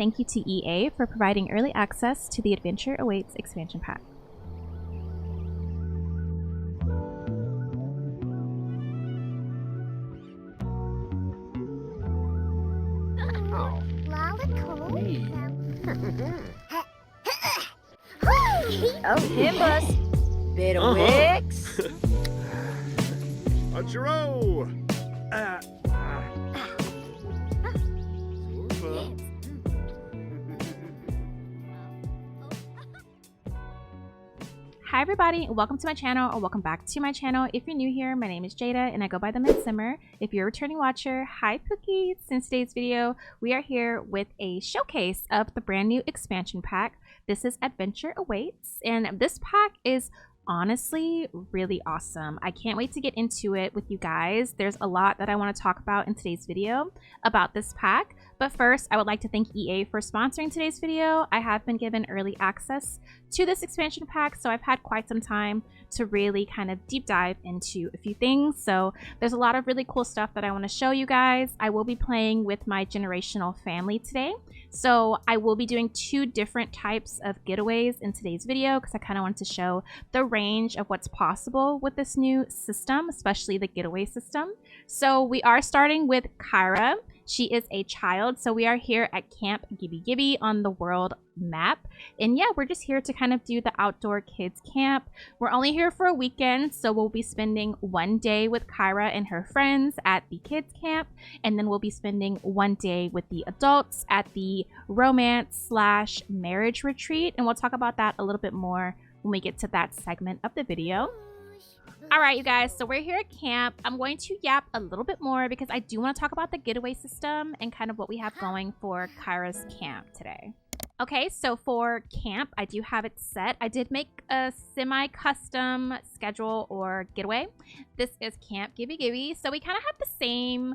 thank you to EA for providing early access to the Adventure Awaits expansion pack. Oh, Himbus! Bit of Wix! Achiro! Hi everybody, welcome to my channel, or welcome back to my channel. If you're new here, my name is Jada and I go by the mintsimmer. If you're a returning watcher, hi Cookies! Since today's video, we are here with a showcase of the brand new expansion pack. This is Adventure Awaits, and this pack is honestly really awesome. I can't wait to get into it with you guys. There's a lot that I want to talk about in today's video about this pack, but first I would like to thank EA for sponsoring today's video. I have been given early access to this expansion pack, so I've had quite some time to really kind of deep dive into a few things. So there's a lot of really cool stuff that I want to show you guys. I will be playing with my generational family today, so I will be doing two different types of getaways in today's video because I kind of want to show the range of what's possible with this new system, especially the getaway system. So we are starting with Kyra. She is a child, so we are here at Camp Gibbi on the world map, and yeah, we're just here to kind of do the outdoor kids camp. We're only here for a weekend, so we'll be spending one day with Kyra and her friends at the kids camp, and then we'll be spending one day with the adults at the romance/marriage retreat, and we'll talk about that a little bit more when we get to that segment of the video. All right, you guys, so we're here at camp. I'm going to yap a little bit more because I do want to talk about the getaway system and kind of what we have going for Kyra's camp today. Okay, so for camp, I do have it set. I did make a semi-custom schedule or getaway. This is Camp Gibbi. So we kind of have the same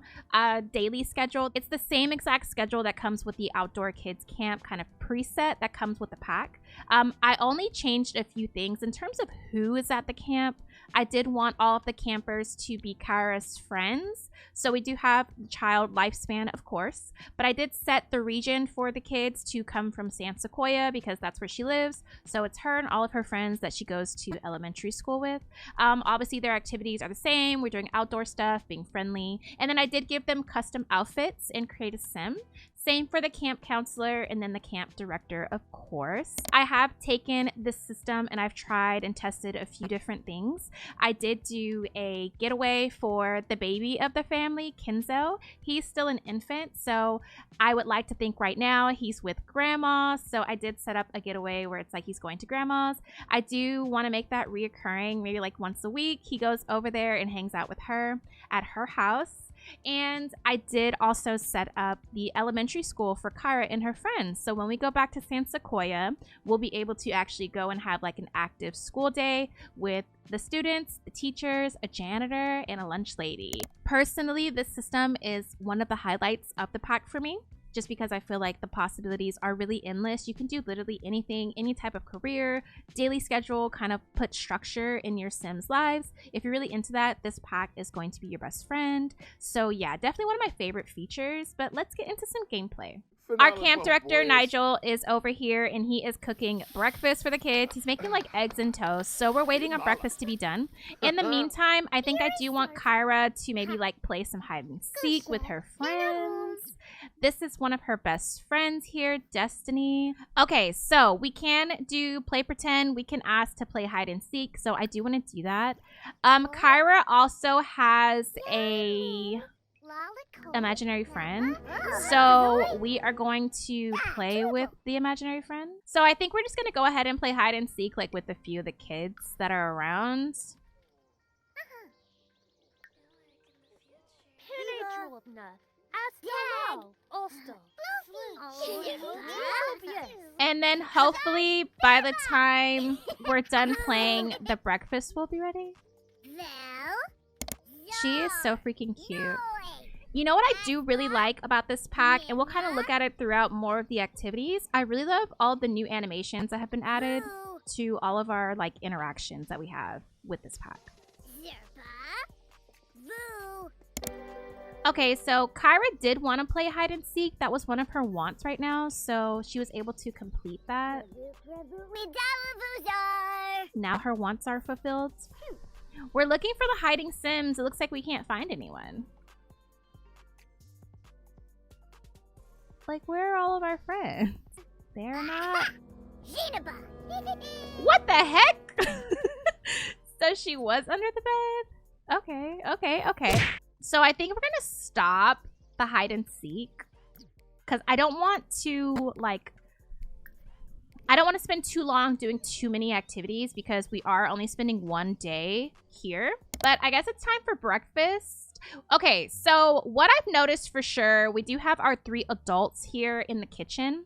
daily schedule. It's the same exact schedule that comes with the outdoor kids camp kind of preset that comes with the pack. I only changed a few things in terms of who is at the camp. I did want all of the campers to be Kyra's friends. So we do have the child lifespan, of course, but I did set the region for the kids to come from San Sequoia because that's where she lives. So it's her and all of her friends that she goes to elementary school with. Obviously their activities are the same. We're doing outdoor stuff, being friendly. And then I did give them custom outfits and create a sim. Same for the camp counselor and then the camp director, of course. I have taken this system and I've tried and tested a few different things. I did do a getaway for the baby of the family, Kenzo. He's still an infant, so I would like to think right now he's with grandma. So I did set up a getaway where it's like he's going to grandma's. I do want to make that reoccurring, maybe like once a week. He goes over there and hangs out with her at her house. And I did also set up the elementary school for Kyra and her friends. So when we go back to San Sequoia, we'll be able to actually go and have like an active school day with the students, the teachers, a janitor, and a lunch lady. Personally, this system is one of the highlights of the pack for me, just because I feel like the possibilities are really endless. You can do literally anything, any type of career, daily schedule, kind of put structure in your Sims lives. If you're really into that, this pack is going to be your best friend. So yeah, definitely one of my favorite features, but let's get into some gameplay. Our camp director, Nigel, is over here and he is cooking breakfast for the kids. He's making like eggs and toast. So we're waiting on breakfast to be done. In the meantime, I think I do want Kyra to maybe like play some hide and seek with her friends. This is one of her best friends here, Destiny. Okay, so we can do play pretend. We can ask to play hide and seek. So I do want to do that. Kyra also has a imaginary friend, so we are going to play with the imaginary friend. So I think we're just gonna go ahead and play hide and seek like with a few of the kids that are around. And then hopefully by the time we're done playing, the breakfast will be ready. She is so freaking cute. You know what I do really like about this pack, and we'll kind of look at it throughout more of the activities. I really love all the new animations that have been added to all of our like interactions that we have with this pack. Okay, so Kyra did want to play hide and seek. That was one of her wants right now, so she was able to complete that. Now her wants are fulfilled. We're looking for the hiding Sims. It looks like we can't find anyone. Like, where are all of our friends? They're not. What the heck? So she was under the bed? Okay, okay, okay. So I think we're gonna stop the hide and seek because I don't want to, like, I don't want to spend too long doing too many activities because we are only spending one day here. But I guess it's time for breakfast. Okay, so what I've noticed for sure, we do have our 3 adults here in the kitchen.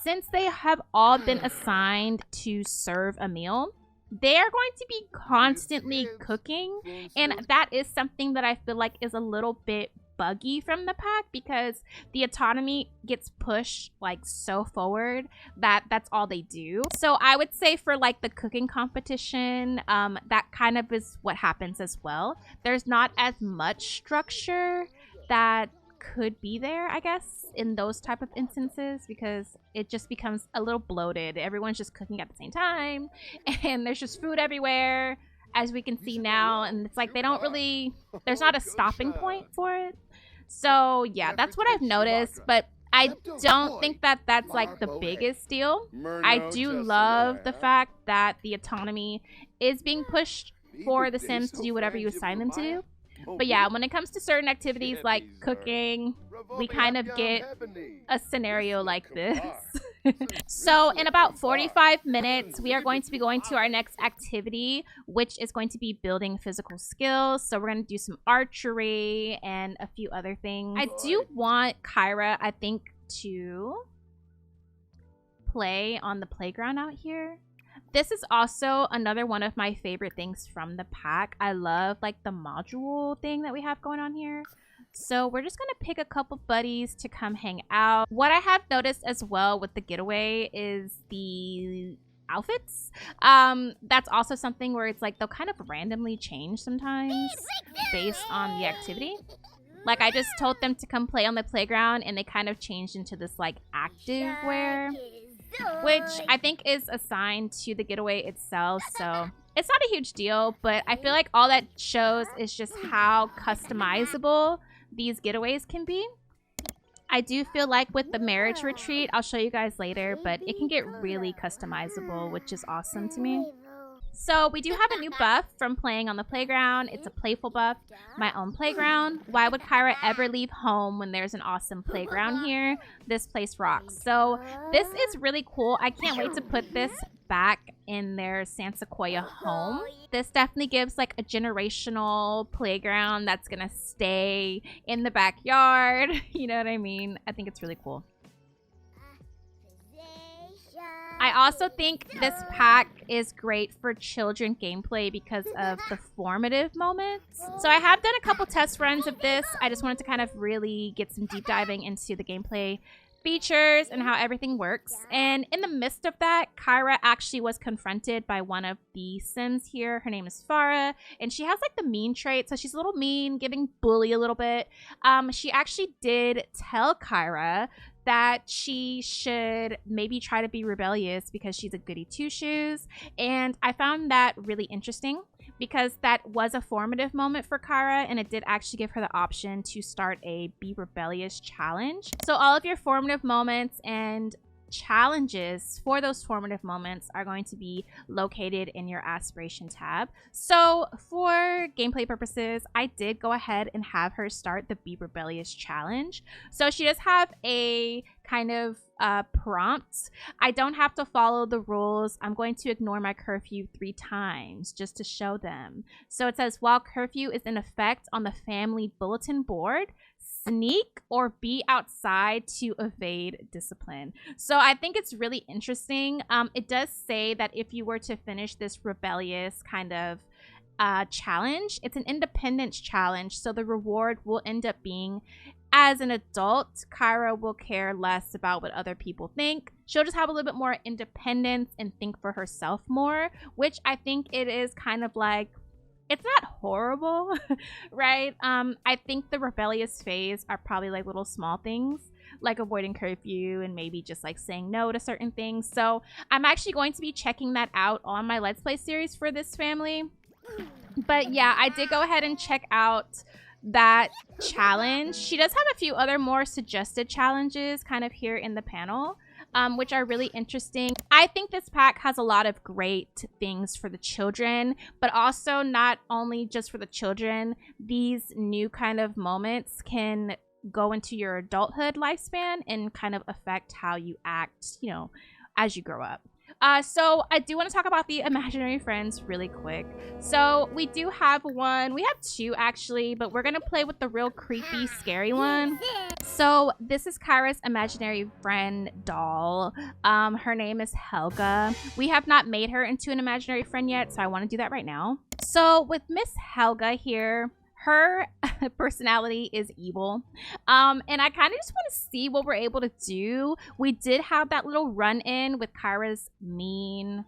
Since they have all been assigned to serve a meal, they are going to be constantly cooking, and that is something that I feel like is a little bit buggy from the pack because the autonomy gets pushed like so forward that that's all they do. So I would say for like the cooking competition, that kind of is what happens as well. There's not as much structure that could be there, I guess, in those type of instances because it just becomes a little bloated. Everyone's just cooking at the same time and there's just food everywhere, as we can see now, and it's like they don't really, there's not a stopping point for it. So yeah, that's what I've noticed, but I don't think that that's like the biggest deal. I do love the fact that the autonomy is being pushed for the Sims to do whatever you assign them to do. But yeah, when it comes to certain activities like cooking, we kind of get a scenario like this. So in about 45 minutes, we are going to be going to our next activity, which is going to be building physical skills. So we're going to do some archery and a few other things. I do want Kyra, I think, to play on the playground out here. This is also another one of my favorite things from the pack. I love like the module thing that we have going on here. So we're just gonna pick a couple buddies to come hang out. What I have noticed as well with the getaway is the outfits. That's also something where it's like they'll kind of randomly change sometimes based on the activity. Like I just told them to come play on the playground and they kind of changed into this like active wear, which I think is assigned to the getaway itself. So it's not a huge deal, but I feel like all that shows is just how customizable these getaways can be. I do feel like with the marriage retreat, I'll show you guys later, but it can get really customizable, which is awesome to me. So we do have a new buff from playing on the playground. It's a playful buff, my own playground. Why would Kyra ever leave home when there's an awesome playground here? This place rocks. So this is really cool. I can't wait to put this back in their San Sequoia home. This definitely gives like a generational playground that's gonna stay in the backyard. You know what I mean? I think it's really cool. I also think this pack is great for children gameplay because of the formative moments. So I have done a couple test runs of this. I just wanted to kind of really get some deep diving into the gameplay features and how everything works. And in the midst of that, Kyra actually was confronted by one of the Sims here. Her name is Farah, and she has like the mean trait. So she's a little mean, giving bully a little bit. She actually did tell Kyra that she should maybe try to be rebellious because she's a goody two-shoes. And I found that really interesting because that was a formative moment for Kyra, and it did actually give her the option to start a Be Rebellious challenge. So all of your formative moments and challenges for those formative moments are going to be located in your aspiration tab. So for gameplay purposes, I did go ahead and have her start the Be Rebellious challenge. So she does have a kind of prompt. I don't have to follow the rules. I'm going to ignore my curfew 3 times just to show them. So it says, while curfew is in effect on the family bulletin board, sneak or be outside to evade discipline. So I think it's really interesting. It does say that if you were to finish this rebellious kind of challenge, it's an independence challenge. So the reward will end up being, as an adult, Kyra will care less about what other people think. She'll just have a little bit more independence and think for herself more, which I think it is kind of like it's not horrible, right? I think the rebellious phase are probably like little small things, like avoiding curfew and maybe just like saying no to certain things. So I'm actually going to be checking that out on my Let's Play series for this family. But yeah, I did go ahead and check out that challenge. She does have a few other more suggested challenges kind of here in the panel, which are really interesting. I think this pack has a lot of great things for the children, but also not only just for the children. These new kind of moments can go into your adulthood lifespan and kind of affect how you act, you know, as you grow up. So I do want to talk about the imaginary friends really quick. So we do have one. We have two actually, but we're gonna play with the real creepy, scary one. So this is Kyra's imaginary friend doll. Her name is Helga. We have not made her into an imaginary friend yet, so I want to do that right now. So with Miss Helga here, her personality is evil. And I kind of just want to see what we're able to do. We did have that little run-in with Kyra's mean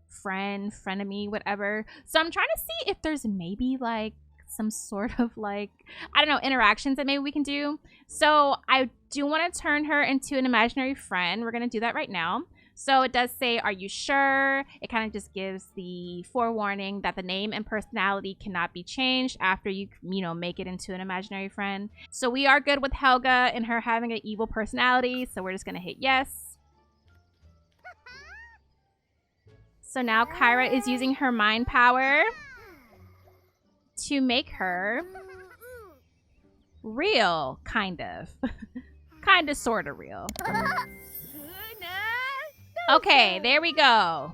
friend, frenemy, whatever. So I'm trying to see if there's maybe like some sort of like, I don't know, interactions that maybe we can do. So I do want to turn her into an imaginary friend. We're going to do that right now. So it does say, are you sure? It kind of just gives the forewarning that the name and personality cannot be changed after you know, make it into an imaginary friend. So we are good with Helga and her having an evil personality. So we're just going to hit yes. So now Kyra is using her mind power to make her real, kind of. Kind of, sort of real. Okay, there we go.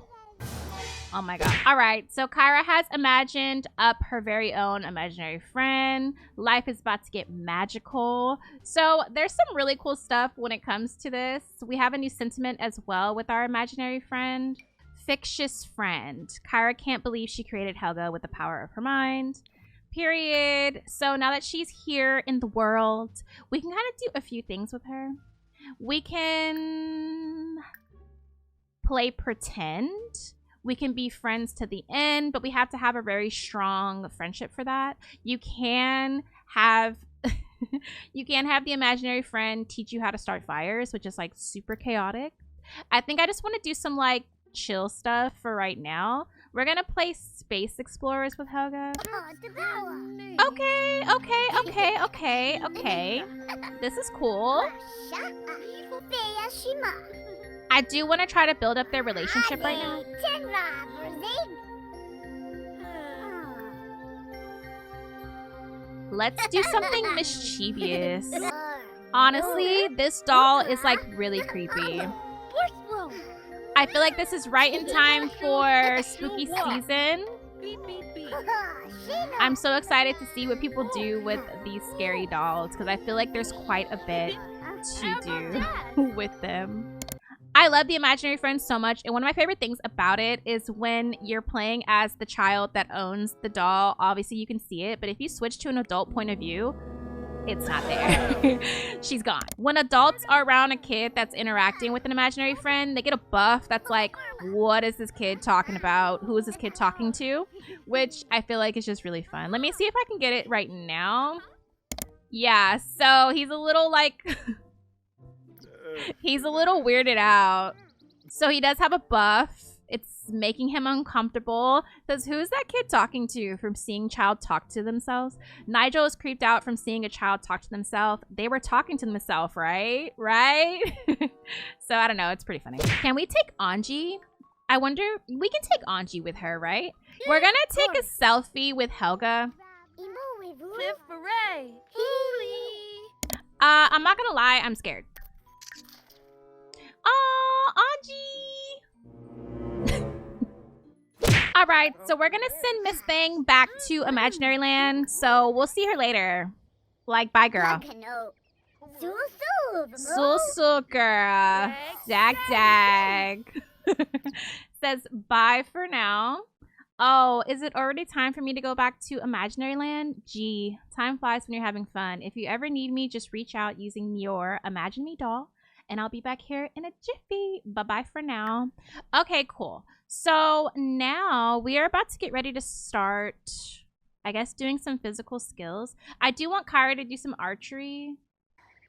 Oh my god. All right, so Kyra has imagined up her very own imaginary friend. Life is about to get magical. So there's some really cool stuff when it comes to this. We have a new sentiment as well with our imaginary friend. Fictitious friend. Kyra can't believe she created Helga with the power of her mind. Period. So now that she's here in the world, we can kind of do a few things with her. We can play pretend. We can be friends to the end, but we have to have a very strong friendship for that. You can have you can have the imaginary friend teach you how to start fires, which is like super chaotic. I think I just want to do some like chill stuff for right now. We're gonna play Space Explorers with Helga. Okay. This is cool. I do want to try to build up their relationship right now. Let's do something mischievous. Honestly, this doll is like really creepy. I feel like this is right in time for spooky season. I'm so excited to see what people do with these scary dolls because I feel like there's quite a bit to do with them. I love the imaginary friend so much, and one of my favorite things about it is when you're playing as the child that owns the doll. Obviously, you can see it, but if you switch to an adult point of view, it's not there. She's gone. When adults are around a kid that's interacting with an imaginary friend, they get a buff that's like, what is this kid talking about? Who is this kid talking to? Which I feel like is just really fun. Let me see if I can get it right now. Yeah, so he's a little like... he's a little weirded out. So he does have a buff. It's making him uncomfortable. Says, who's that kid talking to from seeing child talk to themselves? Nigel is creeped out from seeing a child talk to themselves. They were talking to themselves, right? Right? So I don't know. It's pretty funny. Can we take Anji? I wonder. We can take Anji with her, right? We're going to take a selfie with Helga. I'm not going to lie. I'm scared. Oh, Anji! All right, so we're gonna send Miss Thing back to Imaginary Land, so we'll see her later. Like, bye, girl. So, girl. Dag. Says bye for now. Oh, is it already time for me to go back to Imaginary Land? Gee, time flies when you're having fun. If you ever need me, just reach out using your Imagine Me doll. And I'll be back here in a jiffy. Bye-bye for now. Okay, cool. So now we are about to get ready to start, I guess, doing some physical skills. I do want Kyra to do some archery.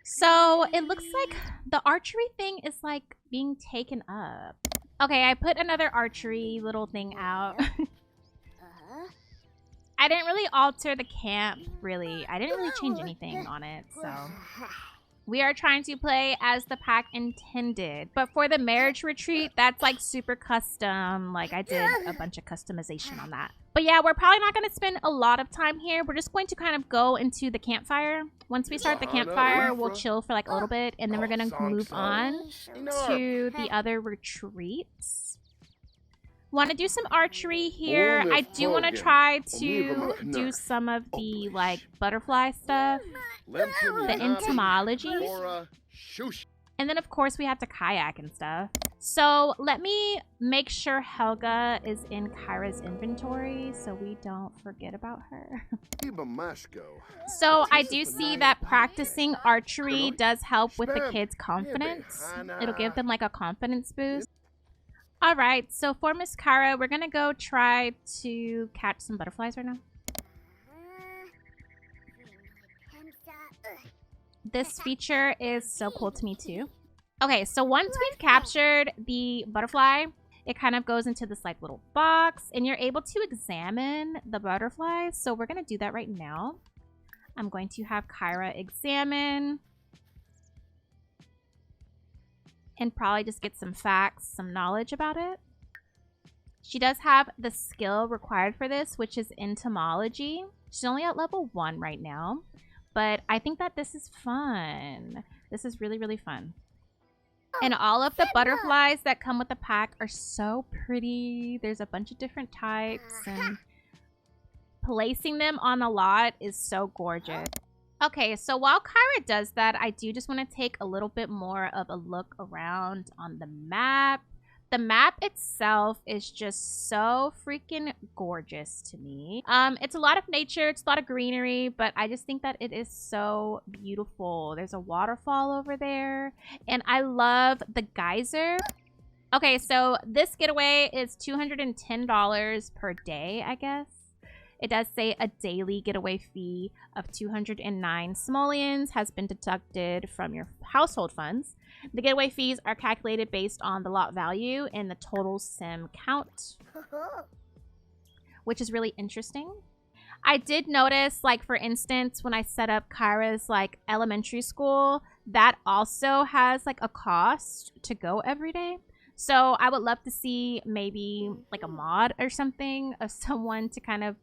So it looks like the archery thing is like being taken up. Okay, I put another archery little thing out. I didn't really alter the camp, really. I didn't really change anything on it, so. We are trying to play as the pack intended. But for the marriage retreat, that's like super custom. Like I did a bunch of customization on that. But yeah, we're probably not going to spend a lot of time here. We're just going to kind of go into the campfire. Once we start the campfire, we'll chill for like a little bit. And then we're going to move on to the other retreats. Want to do some archery here. I do want to try to do some of the like butterfly stuff, the entomology, and then of course we have to kayak and stuff. So let me make sure Helga is in Kyra's inventory so we don't forget about her. So I do see that practicing archery does help with the kids' confidence. It'll give them like a confidence boost. Alright, so for Miss Kyra, we're gonna go try to catch some butterflies right now. This feature is so cool to me too. Okay, so once we've captured the butterfly, it kind of goes into this like little box and you're able to examine the butterflies. So we're gonna do that right now. I'm going to have Kyra examine and probably just get some facts, some knowledge about it. She does have the skill required for this, which is entomology. She's only at level 1 right now, but I think that this is fun. This is really, really fun. And all of the butterflies that come with the pack are so pretty. There's a bunch of different types, and placing them on a lot is so gorgeous. Okay, so while Kyra does that, I do just want to take a little bit more of a look around on the map. The map itself is just so freaking gorgeous to me. It's a lot of nature, it's a lot of greenery, but I just think that it is so beautiful. There's a waterfall over there, and I love the geyser. Okay, so this getaway is $210 per day, I guess. It does say a daily getaway fee of 209 simoleons has been deducted from your household funds. The getaway fees are calculated based on the lot value and the total sim count, which is really interesting. I did notice, like, for instance, when I set up Kyra's, like, elementary school, that also has, like, a cost to go every day. So I would love to see maybe, like, a mod or something of someone to kind of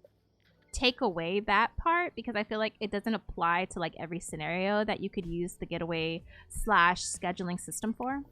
take away that part, because I feel like it doesn't apply to like every scenario that you could use the getaway / scheduling system for.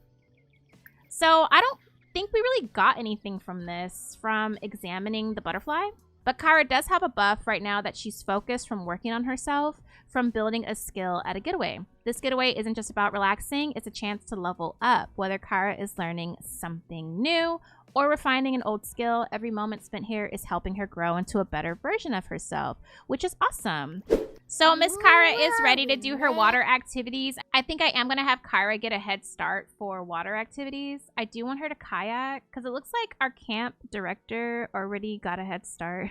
So I don't think we really got anything from this, from examining the butterfly. But Kyra does have a buff right now that she's focused from working on herself, from building a skill at a getaway. This getaway isn't just about relaxing, it's a chance to level up. Whether Kyra is learning something new or refining an old skill, every moment spent here is helping her grow into a better version of herself, which is awesome. So Miss Kyra is ready to do her water activities. I think I am going to have Kyra get a head start for water activities. I do want her to kayak because it looks like our camp director already got a head start.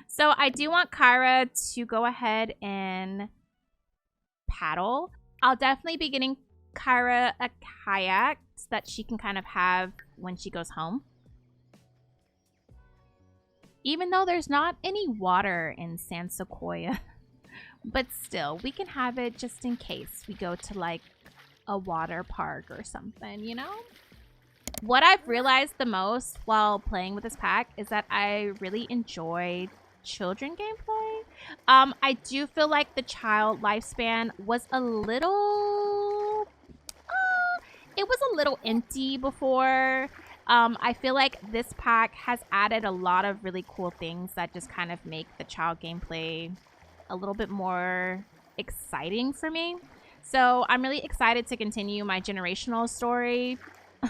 So I do want Kyra to go ahead and paddle. I'll definitely be getting Kyra a kayak that she can kind of have when she goes home. Even though there's not any water in San Sequoia. But still, we can have it just in case we go to like a water park or something, you know? What I've realized the most while playing with this pack is that I really enjoy children gameplay. I do feel like the child lifespan was a little... it was a little empty before. I feel like this pack has added a lot of really cool things that just kind of make the child gameplay a little bit more exciting for me. So I'm really excited to continue my generational story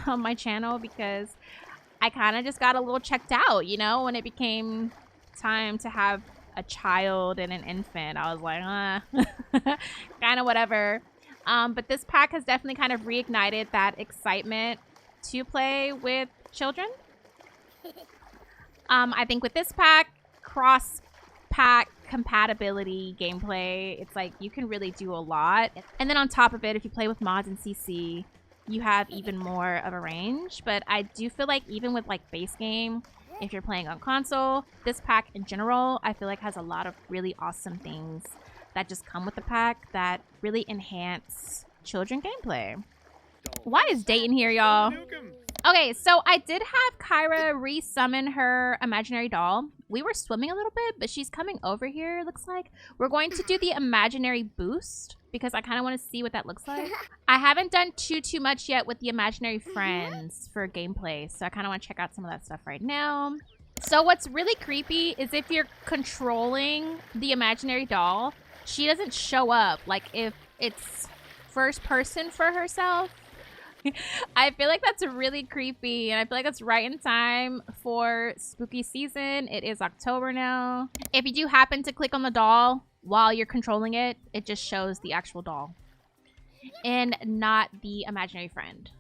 on my channel, because I kind of just got a little checked out, you know, when it became time to have a child and an infant. I was like, kind of whatever. But this pack has definitely kind of reignited that excitement to play with children. I think with this pack, cross-pack compatibility gameplay, it's like you can really do a lot. And then on top of it, if you play with mods and CC, you have even more of a range. But I do feel like even with like base game, if you're playing on console, this pack in general, I feel like has a lot of really awesome things that just come with the pack that really enhance children gameplay. Why is Dayton here, y'all? Okay, so I did have Kyra resummon her imaginary doll. We were swimming a little bit, but she's coming over here, looks like. We're going to do the imaginary boost because I kind of want to see what that looks like. I haven't done too much yet with the imaginary friends for gameplay, so I kind of want to check out some of that stuff right now. So what's really creepy is if you're controlling the imaginary doll, she doesn't show up. Like if it's first person for herself, I feel like that's really creepy, and I feel like that's right in time for spooky season. It is October now. If you do happen to click on the doll while you're controlling it, it just shows the actual doll and not the imaginary friend.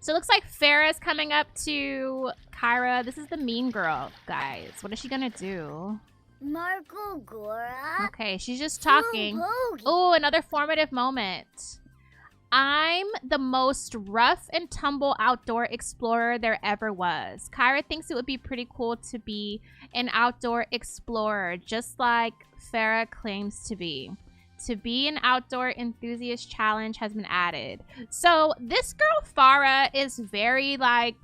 So it looks like Farrah's coming up to Kyra. This is the mean girl, guys. What is she gonna do? Marco Gora. Okay, she's just talking. Oh, another formative moment. I'm the most rough and tumble outdoor explorer there ever was. Kyra thinks it would be pretty cool to be an outdoor explorer, just like Farrah claims to be. To be an outdoor enthusiast challenge has been added. So this girl Farrah is very like,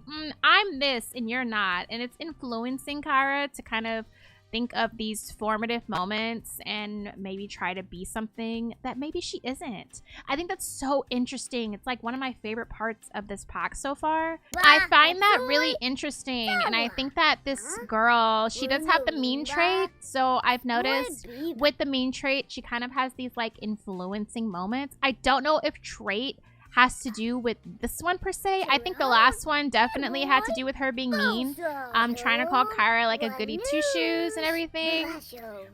I'm this and you're not. And it's influencing Kyra to kind of think of these formative moments and maybe try to be something that maybe she isn't. I think that's so interesting. It's like one of my favorite parts of this pack so far. I find that really interesting, and I think that this girl, she does have the mean trait. So I've noticed with the mean trait, she kind of has these like influencing moments. I don't know if trait has to do with this one per se. I think the last one definitely had to do with her being mean. I'm trying to call Kyra like a goody two-shoes and everything.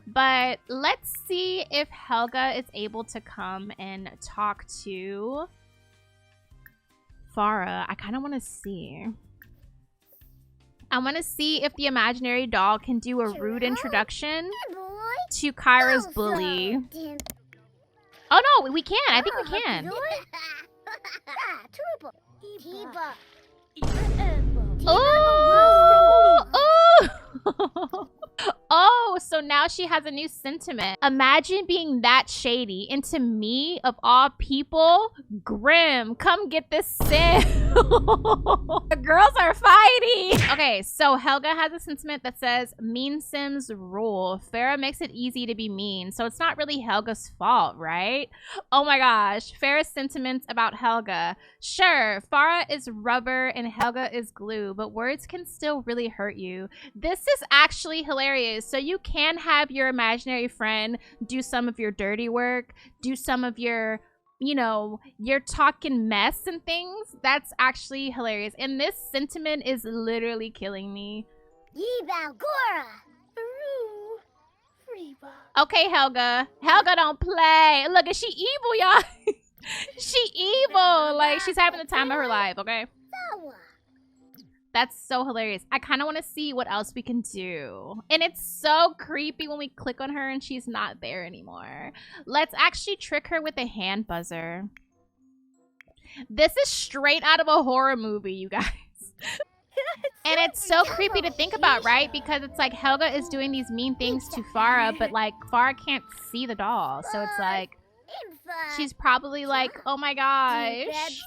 But let's see if Helga is able to come and talk to Farrah. I kind of want to see. I want to see if the imaginary doll can do a rude introduction to Kyra's bully. Oh no, we can. I think we can. Oh! Oh! Oh, so now she has a new sentiment. Imagine being that shady. And to me, of all people, Grim, come get this sim. The girls are fighting. Okay, so Helga has a sentiment that says, mean sims rule. Farrah makes it easy to be mean. So it's not really Helga's fault, right? Oh my gosh. Farrah's sentiments about Helga. Sure, Farrah is rubber and Helga is glue, but words can still really hurt you. This is actually hilarious. So you can have your imaginary friend do some of your dirty work, do some of your, you know, your talking mess and things. That's actually hilarious. And this sentiment is literally killing me. Okay, Helga. Helga don't play. Look, is she evil, y'all? She evil. Like, she's having the time of her life, okay? That's so hilarious. I kind of want to see what else we can do. And it's so creepy when we click on her and she's not there anymore. Let's actually trick her with a hand buzzer. This is straight out of a horror movie, you guys. And it's so creepy to think about, right? Because it's like Helga is doing these mean things to Farrah, but like Farrah can't see the doll. So it's like, she's probably like, oh my gosh.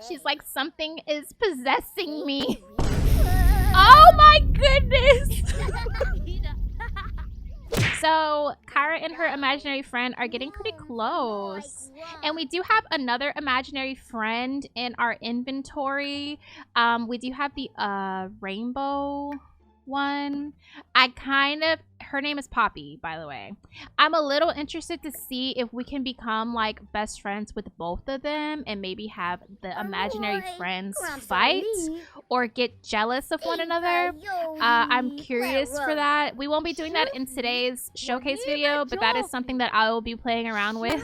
She's like, something is possessing me. Oh my goodness. So Kyra and her imaginary friend are getting pretty close. And we do have another imaginary friend in our inventory. We do have the rainbow one. I kind of her name is Poppy, by the way. I'm a little interested to see if we can become like best friends with both of them and maybe have the imaginary friends fight or get jealous of one another. I'm curious for that. We won't be doing that in today's showcase video, but that is something that I will be playing around with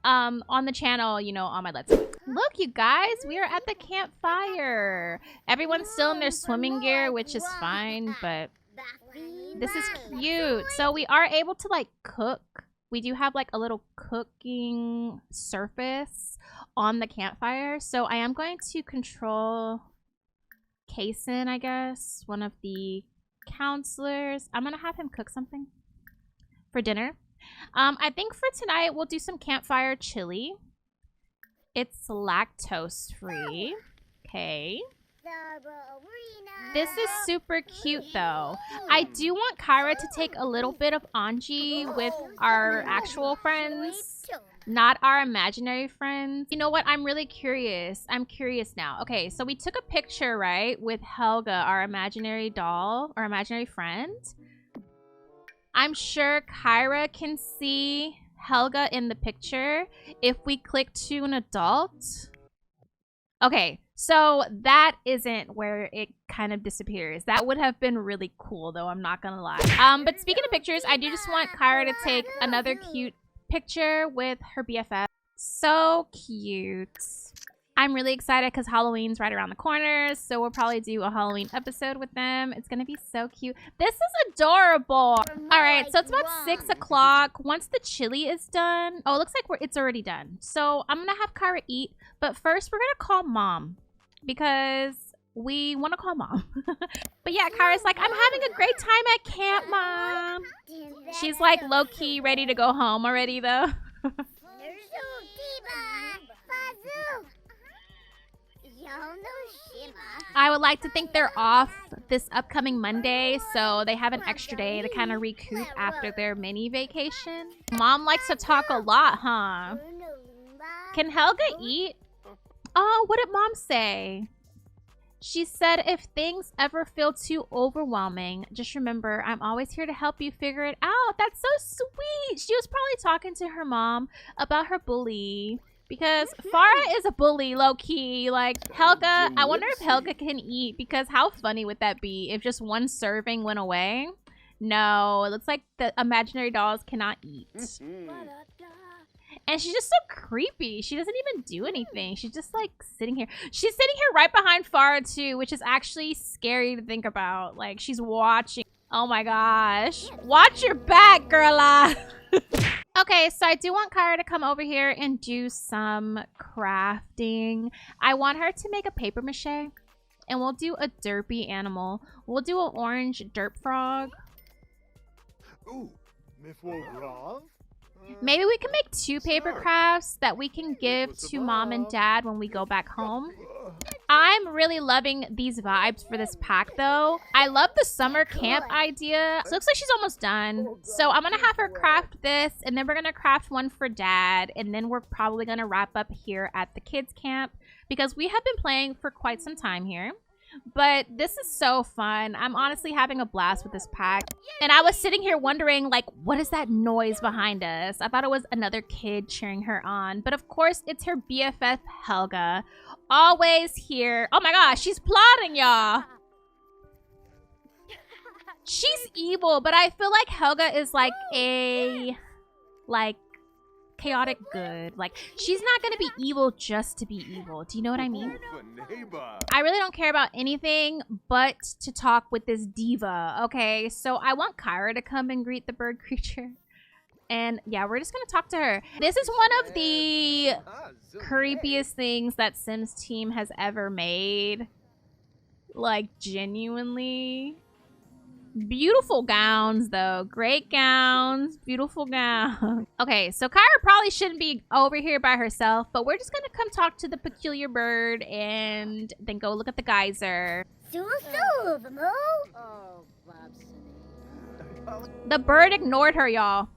on the channel, you know, on my Let's Play. Look, you guys, we are at the campfire. Everyone's still in their swimming gear, which is fine, but this is cute. So we are able to like cook. We do have like a little cooking surface on the campfire. So I am going to control Kason, I guess, one of the counselors. I'm gonna have him cook something for dinner. I think for tonight we'll do some campfire chili. It's lactose free. Okay. This is super cute though. I do want Kyra to take a little bit of Anji with our actual friends, not our imaginary friends. You know what? I'm really curious. I'm curious now. Okay, so we took a picture, right, with Helga, our imaginary doll, our imaginary friend. I'm sure Kyra can see Helga in the picture if we click to an adult. Okay, so that isn't where it kind of disappears. That would have been really cool, though, I'm not gonna lie. But speaking of pictures, I do just want Kyra to take another cute picture with her BFF. So cute. I'm really excited because Halloween's right around the corner, so we'll probably do a Halloween episode with them. It's gonna be so cute. This is adorable. All right, so it's about 6 o'clock. Once the chili is done, oh, it looks like it's already done. So I'm gonna have Kyra eat, but first we're gonna call Mom because we want to call Mom. But yeah, Kyra's like, I'm having a great time at camp, Mom. She's like low-key ready to go home already, though. I would like to think they're off this upcoming Monday, so they have an extra day to kind of recoup after their mini vacation. Mom likes to talk a lot, huh? Can Helga eat? Oh, what did Mom say? She said, if things ever feel too overwhelming, just remember, I'm always here to help you figure it out. That's so sweet. She was probably talking to her mom about her bully. Because Farah is a bully, low-key. Like, Helga, I wonder if Helga can eat. Because how funny would that be if just one serving went away? No, it looks like the imaginary dolls cannot eat. And she's just so creepy. She doesn't even do anything. She's just, like, sitting here. She's sitting here right behind Farah, too, which is actually scary to think about. Like, she's watching. Oh, my gosh. Watch your back, girla. Okay, so I do want Kyra to come over here and do some crafting. I want her to make a paper mache, and we'll do a derpy animal. We'll do an orange derp frog. Ooh, maybe we can make 2 paper crafts that we can give to Mom and Dad when we go back home. I'm really loving these vibes for this pack, though. I love the summer camp idea. So it looks like she's almost done. So I'm going to have her craft this, and then we're going to craft one for Dad, and then we're probably going to wrap up here at the kids' camp because we have been playing for quite some time here. But this is so fun. I'm honestly having a blast with this pack. And I was sitting here wondering, like, what is that noise behind us? I thought it was another kid cheering her on. But of course, it's her BFF, Helga. Always here. Oh my gosh, she's plotting, y'all. She's evil, but I feel like Helga is like a, like, chaotic good. Like, she's not gonna be evil just to be evil. Do you know what I mean? I really don't care about anything but to talk with this diva. Okay, so I want Kyra to come and greet the bird creature. And yeah, we're just gonna talk to her. This is one of the creepiest things that Sims team has ever made. Like, genuinely. Beautiful gowns, though. Great gowns. Beautiful gowns. Okay, so Kyra probably shouldn't be over here by herself, but we're just gonna come talk to the peculiar bird and then go look at the geyser. The bird ignored her, y'all.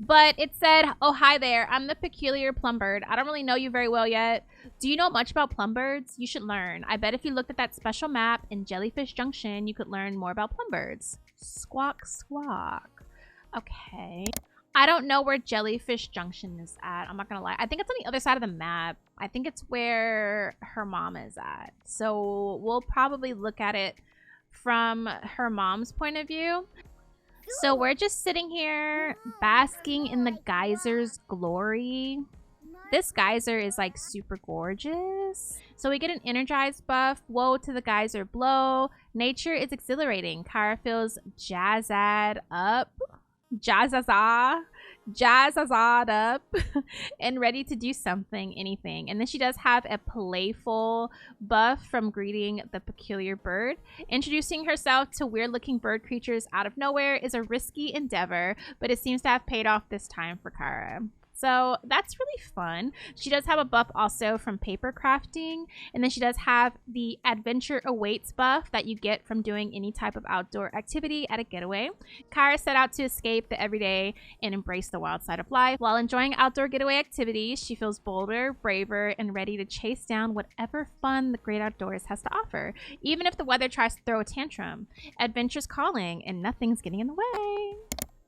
But it said, oh, hi there. I'm the peculiar plum bird. I don't really know you very well yet. Do you know much about plum birds? You should learn. I bet if you looked at that special map in Jellyfish Junction, you could learn more about plum birds. Squawk, squawk. Okay. I don't know where Jellyfish Junction is at. I'm not gonna lie. I think it's on the other side of the map. I think it's where her mom is at. So we'll probably look at it from her mom's point of view. So we're just sitting here basking in the geyser's glory. This geyser is like super gorgeous. So we get an energized buff. Woe to the geyser blow. Nature is exhilarating. Kara feels jazzed up. Jazzed up and ready to do something, anything. And then she does have a playful buff from greeting the peculiar bird. Introducing herself to weird looking bird creatures out of nowhere is a risky endeavor, but it seems to have paid off this time for Kara. So that's really fun. She does have a buff also from paper crafting. And then she does have the adventure awaits buff that you get from doing any type of outdoor activity at a getaway. Kara set out to escape the everyday and embrace the wild side of life. While enjoying outdoor getaway activities, she feels bolder, braver, and ready to chase down whatever fun the great outdoors has to offer. Even if the weather tries to throw a tantrum. Adventure's calling and nothing's getting in the way.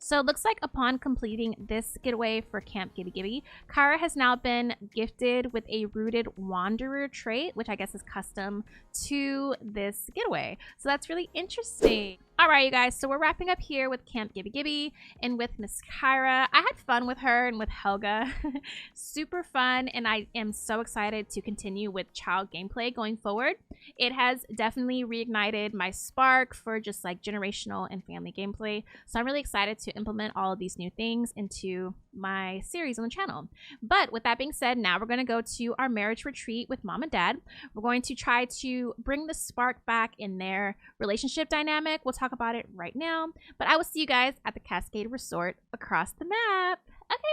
So it looks like upon completing this getaway for Camp Gibby Gibby, Kara has now been gifted with a Rooted Wanderer trait, which I guess is custom to this getaway. So that's really interesting. All right, you guys, so we're wrapping up here with Camp Gibby Gibby and with Miss Kyra. I had fun with her and with Helga. Super fun, and I am so excited to continue with child gameplay going forward. It has definitely reignited my spark for just like generational and family gameplay. So I'm really excited to implement all of these new things into my series on the channel. But with that being said, now we're going to go to our marriage retreat with mom and dad. We're going to try to bring the spark back in their relationship dynamic. We'll talk about it right now, but I will see you guys at the Cascade Resort across the map. Okay, bye.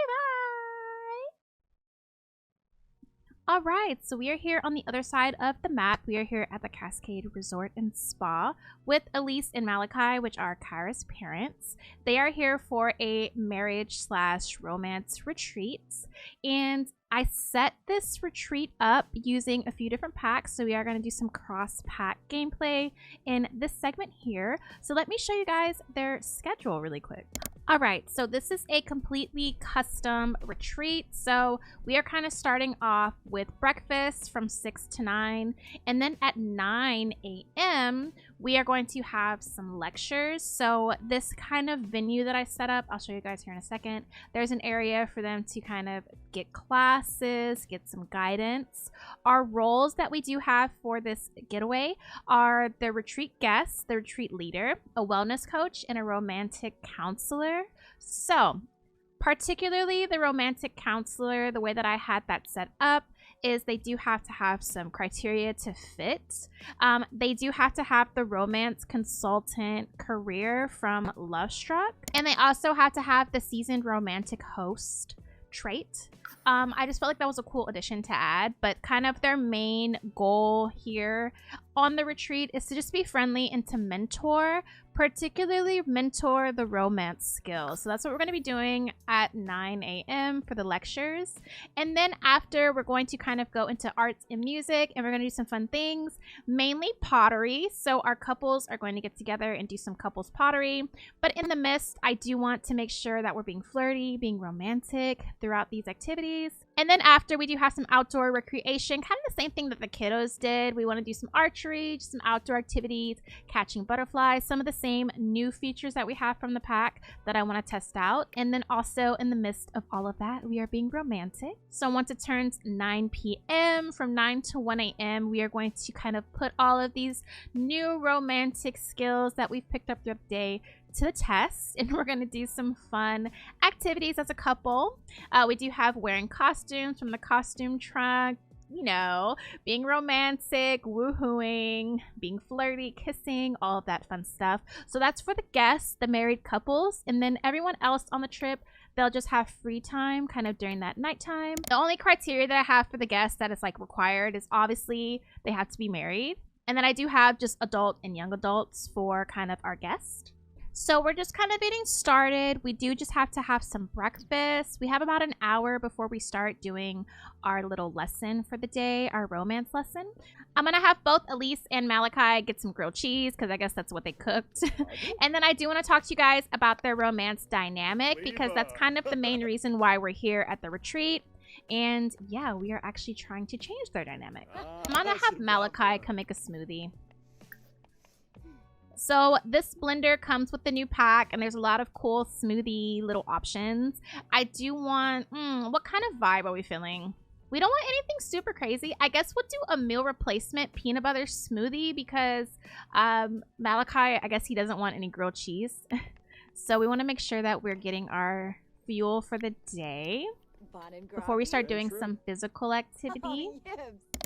All right, so we are here on the other side of the map. We are here at the Cascade Resort and Spa with Elise and Malachi, which are Kyra's parents. They are here for a marriage/romance retreat, and I set this retreat up using a few different packs. So we are going to do some cross-pack gameplay in this segment here. So let me show you guys their schedule really quick. All right, so this is a completely custom retreat. So we are kind of starting off with breakfast from 6 to 9. And then at 9 a.m., we are going to have some lectures. So this kind of venue that I set up, I'll show you guys here in a second. There's an area for them to kind of get classes, get some guidance. Our roles that we do have for this getaway are the retreat guest, the retreat leader, a wellness coach, and a romantic counselor. So particularly the romantic counselor, the way that I had that set up is they do have to have some criteria to fit. They do have to have the romance consultant career from Lovestruck, and they also have to have the seasoned romantic host trait. I just felt like that was a cool addition to add, but kind of their main goal here on the retreat is to just be friendly and to mentor, particularly mentor the romance skills. So that's what we're going to be doing at 9 a.m. for the lectures. And then after, we're going to kind of go into arts and music, and we're going to do some fun things, mainly pottery. So our couples are going to get together and do some couples pottery. But in the midst, I do want to make sure that we're being flirty, being romantic throughout these activities. And then after, we do have some outdoor recreation, kind of the same thing that the kiddos did. We want to do some archery, just some outdoor activities, catching butterflies, some of the same new features that we have from the pack that I want to test out. And then also in the midst of all of that, we are being romantic. So once it turns 9 p.m., from 9 to 1 a.m., we are going to kind of put all of these new romantic skills that we've picked up throughout the day to the test, and we're going to do some fun activities as a couple. We do have wearing costumes from the costume trunk, you know, being romantic, woohooing, being flirty, kissing, all of that fun stuff. So that's for the guests, the married couples, and then everyone else on the trip, they'll just have free time kind of during that nighttime. The only criteria that I have for the guests that is like required is obviously they have to be married. And then I do have just adult and young adults for kind of our guests. So we're just kind of getting started. We do just have to have some breakfast. We have about an hour before we start doing our little lesson for the day, our romance lesson. I'm going to have both Elise and Malachi get some grilled cheese because I guess that's what they cooked. And then I do want to talk to you guys about their romance dynamic because that's kind of the main reason why we're here at the retreat. And yeah, we are actually trying to change their dynamic. I'm going to have Malachi come make a smoothie. So this blender comes with the new pack, and there's a lot of cool smoothie little options. I do want, what kind of vibe are we feeling? We don't want anything super crazy. I guess we'll do a meal replacement peanut butter smoothie because Malachi, I guess he doesn't want any grilled cheese. So we want to make sure that we're getting our fuel for the day before we start doing some physical activity.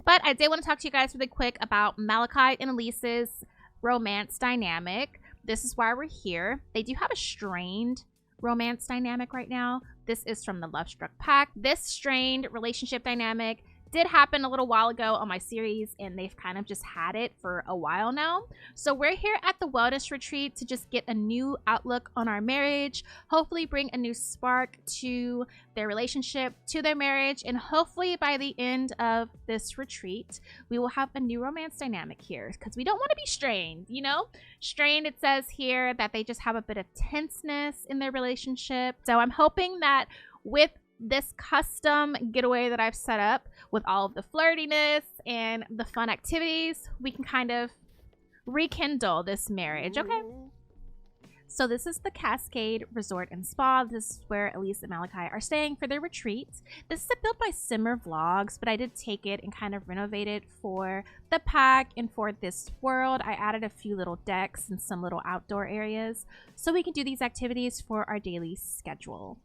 But I did want to talk to you guys really quick about Malachi and Elise's romance dynamic. This is why we're here. They do have a strained romance dynamic right now. This is from the Love Struck pack. This strained relationship dynamic did happen a little while ago on my series, and they've kind of just had it for a while now. So we're here at the wellness retreat to just get a new outlook on our marriage, hopefully bring a new spark to their relationship, to their marriage, and hopefully by the end of this retreat we will have a new romance dynamic here because we don't want to be strained, you know. Strained, it says here that they just have a bit of tenseness in their relationship. So I'm hoping that with this custom getaway that I've set up with all of the flirtiness and the fun activities, we can kind of rekindle this marriage. Okay, so this is the Cascade Resort and Spa. This is where Elise and Malachi are staying for their retreat. This is built by SimmerVlogs, but I did take it and kind of renovate it for the pack and for this world. I added a few little decks and some little outdoor areas so we can do these activities for our daily schedule.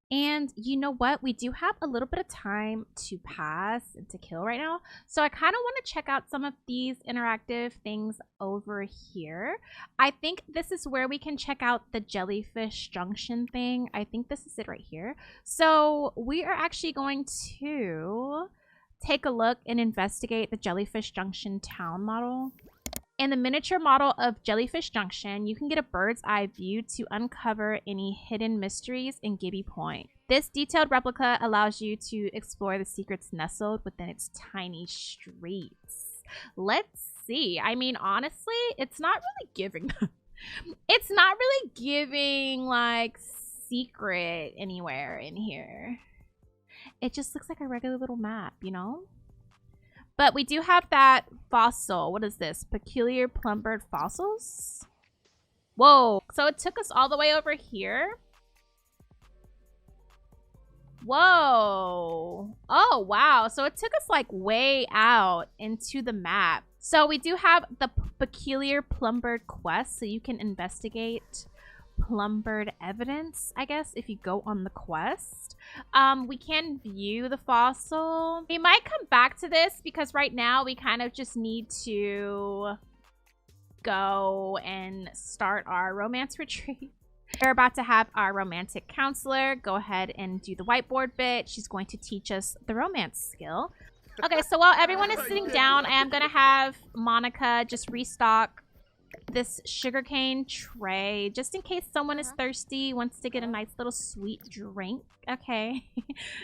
And you know what? We do have a little bit of time to pass and to kill right now. So I kind of want to check out some of these interactive things over here. I think this is where we can check out the jellyfish junction thing. I think this is it right here. So we are actually going to take a look and investigate the Jellyfish Junction town model. In the miniature model of Jellyfish Junction, you can get a bird's eye view to uncover any hidden mysteries in Gibby Point. This detailed replica allows you to explore the secrets nestled within its tiny streets. Let's see. I mean, honestly, it's not really giving... it's not really giving, like, secret anywhere in here. It just looks like a regular little map, you know? But we do have that fossil. What is this? Peculiar plumbird fossils? Whoa. So it took us all the way over here. Whoa. Oh, wow. So it took us like way out into the map. So we do have the Peculiar Plumbird quest. So you can investigate plumbird evidence, I guess, if you go on the quest. We can view the fossil. We might come back to this because right now we kind of just need to go and start our romance retreat. We're about to have our romantic counselor go ahead and do the whiteboard bit. She's going to teach us the romance skill. Okay, so while everyone is sitting down, I am going to have Monica just restock this sugarcane tray just in case someone is thirsty, wants to get a nice little sweet drink. Okay,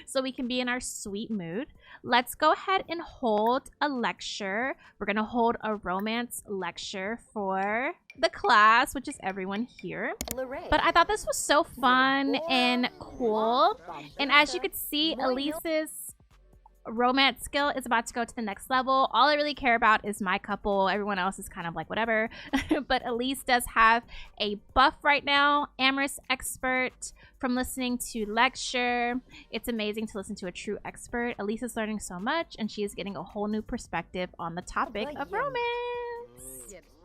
so we can be in our sweet mood. Let's go ahead and hold a lecture. We're gonna hold a romance lecture for the class, which is everyone here. But I thought this was so fun and cool, and as you could see, Elise's romance skill is about to go to the next level. All I really care about is my couple. Everyone else is kind of like whatever. But Elise does have a buff right now, amorous expert from listening to lecture. It's amazing to listen to a true expert. Elise is learning so much, and she is getting a whole new perspective on the topic of romance.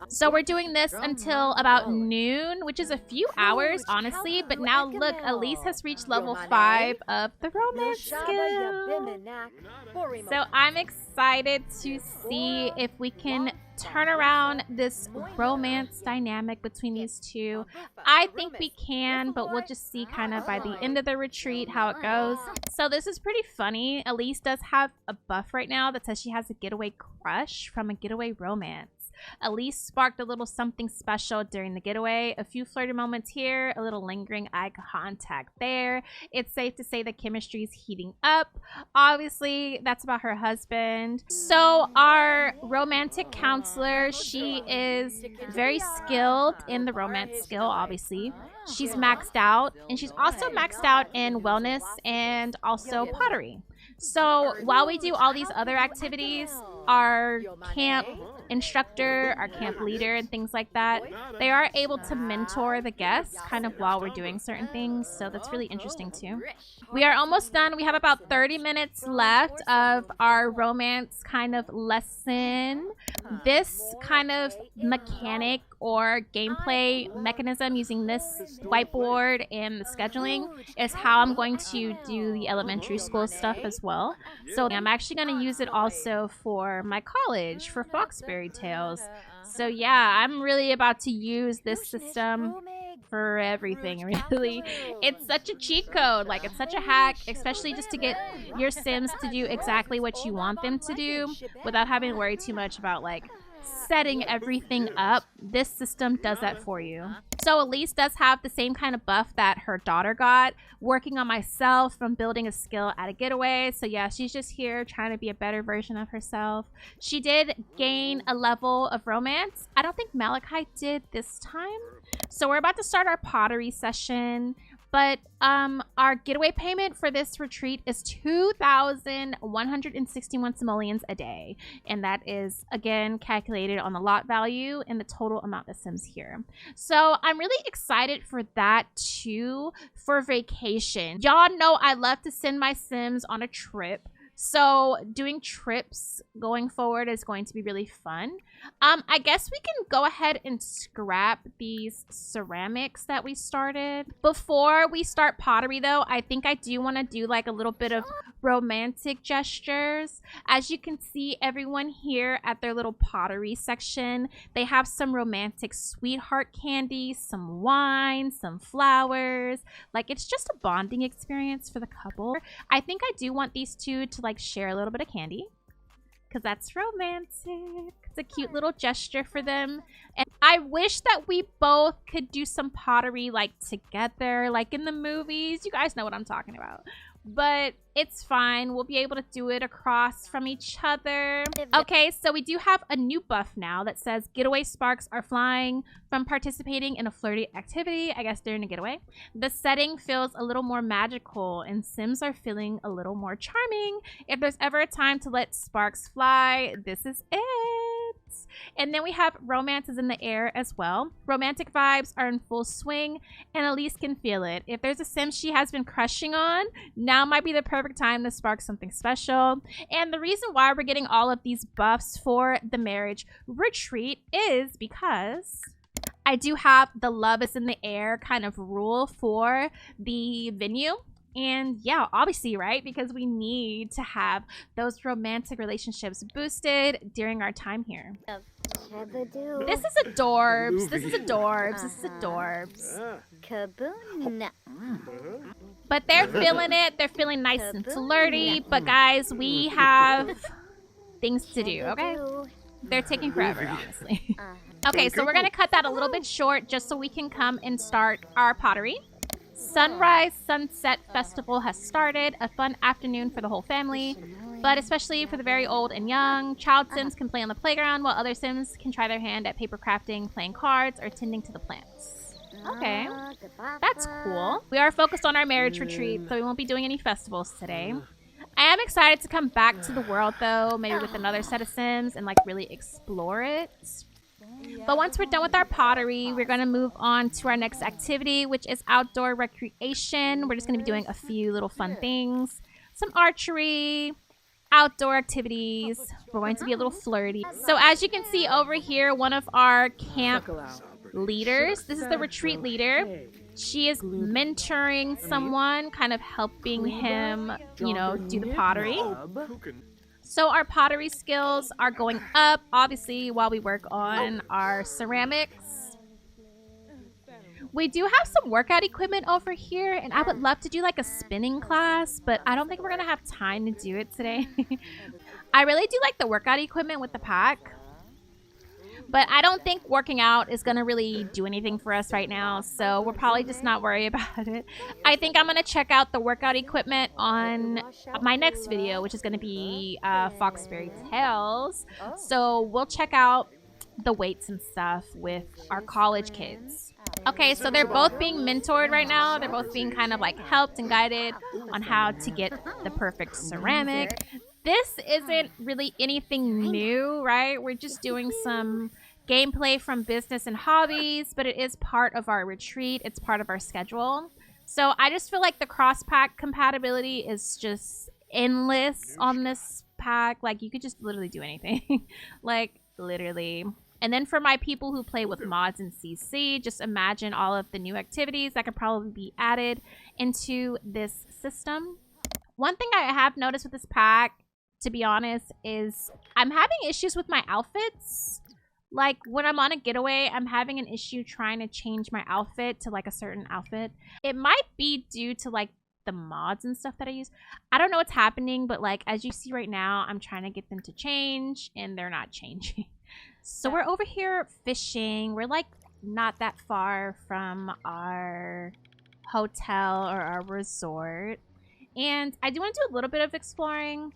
So we're doing this until about noon, which is a few hours, honestly. But now look, Elise has reached level 5 of the romance skill. So I'm excited to see if we can turn around this romance dynamic between these two. I think we can, but we'll just see kind of by the end of the retreat how it goes. So this is pretty funny. Elise does have a buff right now that says she has a getaway crush from a getaway romance. Elise sparked a little something special during the getaway. A few flirty moments here, a little lingering eye contact there. It's safe to say the chemistry is heating up. Obviously, that's about her husband. So our romantic counselor, she is very skilled in the romance skill, obviously. She's maxed out, and she's also maxed out in wellness and also pottery. So while we do all these other activities, our camp instructor, our camp leader, and things like that, they are able to mentor the guests kind of while we're doing certain things. So that's really interesting too. We are almost done. We have about 30 minutes left of our romance kind of lesson. This kind of mechanic or gameplay mechanism using this whiteboard and the scheduling is how I'm going to do the elementary school stuff as well. So I'm actually going to use it also for my college, for Foxberry Tales. So yeah, I'm really about to use this system for everything, really. It's such a cheat code, like it's such a hack, especially just to get your Sims to do exactly what you want them to do without having to worry too much about like setting everything up. This system does that for you. So Elise does have the same kind of buff that her daughter got, working on myself from building a skill at a getaway. So yeah, she's just here trying to be a better version of herself. She did gain a level of romance. I don't think Malachi did this time. So we're about to start our pottery session. But our getaway payment for this retreat is 2,161 simoleons a day. And that is, again, calculated on the lot value and the total amount of Sims here. So I'm really excited for that, too, for vacation. Y'all know I love to send my Sims on a trip. So doing trips going forward is going to be really fun. I guess we can go ahead and scrap these ceramics that we started. Before we start pottery though, I think I do want to do like a little bit of romantic gestures. As you can see, everyone here at their little pottery section, they have some romantic sweetheart candy, some wine, some flowers. Like it's just a bonding experience for the couple. I think I do want these two to like share a little bit of candy because that's romantic. It's a cute little gesture for them. And I wish that we both could do some pottery like together, like in the movies. You guys know what I'm talking about. But it's fine. We'll be able to do it across from each other. Okay, so we do have a new buff now that says getaway sparks are flying from participating in a flirty activity, I guess during a getaway. The setting feels a little more magical and Sims are feeling a little more charming. If there's ever a time to let sparks fly, this is it. And then we have romance is in the air as well. Romantic vibes are in full swing and Elise can feel it. If there's a Sim she has been crushing on, now might be the perfect time to spark something special. And the reason why we're getting all of these buffs for the marriage retreat is because I do have the love is in the air kind of rule for the venue. And yeah, obviously, right? Because we need to have those romantic relationships boosted during our time here. This is adorbs. This is adorbs. This is adorbs. Kaboom. But they're feeling it. They're feeling nice and flirty. But guys, we have things to do, okay? They're taking forever, honestly. Okay, so we're going to cut that a little bit short just so we can come and start our pottery. Sunrise Sunset Festival has started, a fun afternoon for the whole family, but especially for the very old and young. Child Sims can play on the playground while other Sims can try their hand at paper crafting, playing cards, or tending to the plants. Okay, that's cool. We are focused on our marriage retreat, so we won't be doing any festivals today. I am excited to come back to the world though, maybe with another set of Sims and like really explore it. But once we're done with our pottery, we're going to move on to our next activity, which is outdoor recreation. We're just going to be doing a few little fun things. Some archery, outdoor activities. We're going to be a little flirty. So as you can see over here, one of our camp leaders, this is the retreat leader. She is mentoring someone, kind of helping him, you know, do the pottery. So our pottery skills are going up, obviously, while we work on our ceramics. We do have some workout equipment over here, and I would love to do like a spinning class, but I don't think we're going to have time to do it today. I really do like the workout equipment with the pack. But I don't think working out is going to really do anything for us right now, so we'll probably just not worry about it. I think I'm going to check out the workout equipment on my next video, which is going to be Foxberry Tales. So we'll check out the weights and stuff with our college kids. Okay, so they're both being mentored right now. They're both being kind of like helped and guided on how to get the perfect ceramic. This isn't really anything new, right? We're just doing some gameplay from business and hobbies, but it is part of our retreat. It's part of our schedule. So I just feel like the cross-pack compatibility is just endless on this pack. Like, you could just literally do anything. Like, literally. And then for my people who play with mods in CC, just imagine all of the new activities that could probably be added into this system. One thing I have noticed with this pack, to be honest, is I'm having issues with my outfits. Like, when I'm on a getaway, I'm having an issue trying to change my outfit to, like, a certain outfit. It might be due to, like, the mods and stuff that I use. I don't know what's happening, but, like, as you see right now, I'm trying to get them to change, and they're not changing. So we're over here fishing. We're, like, not that far from our hotel or our resort. And I do want to do a little bit of exploring.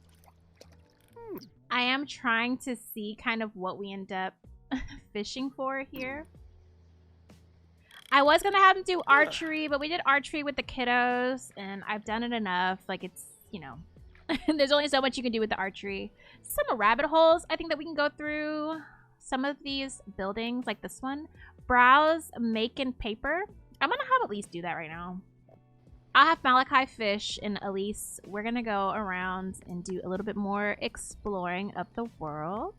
I am trying to see kind of what we end up fishing for here. I was going to have them do archery, but we did archery with the kiddos, and I've done it enough. Like, it's, you know, there's only so much you can do with the archery. Some rabbit holes I think that we can go through. Some of these buildings, like this one. Browse, make, and paper. I'm going to have Elise do that right now. I'll have Malachi fish, and Elise, we're going to go around and do a little bit more exploring of the world.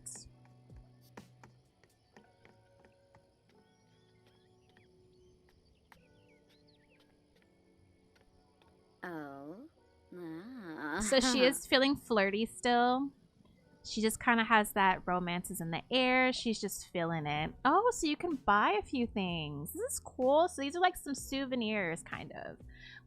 Oh. So she is feeling flirty still. She just kind of has that romance is in the air. She's just feeling it. Oh, so you can buy a few things. This is cool. So these are like some souvenirs, kind of.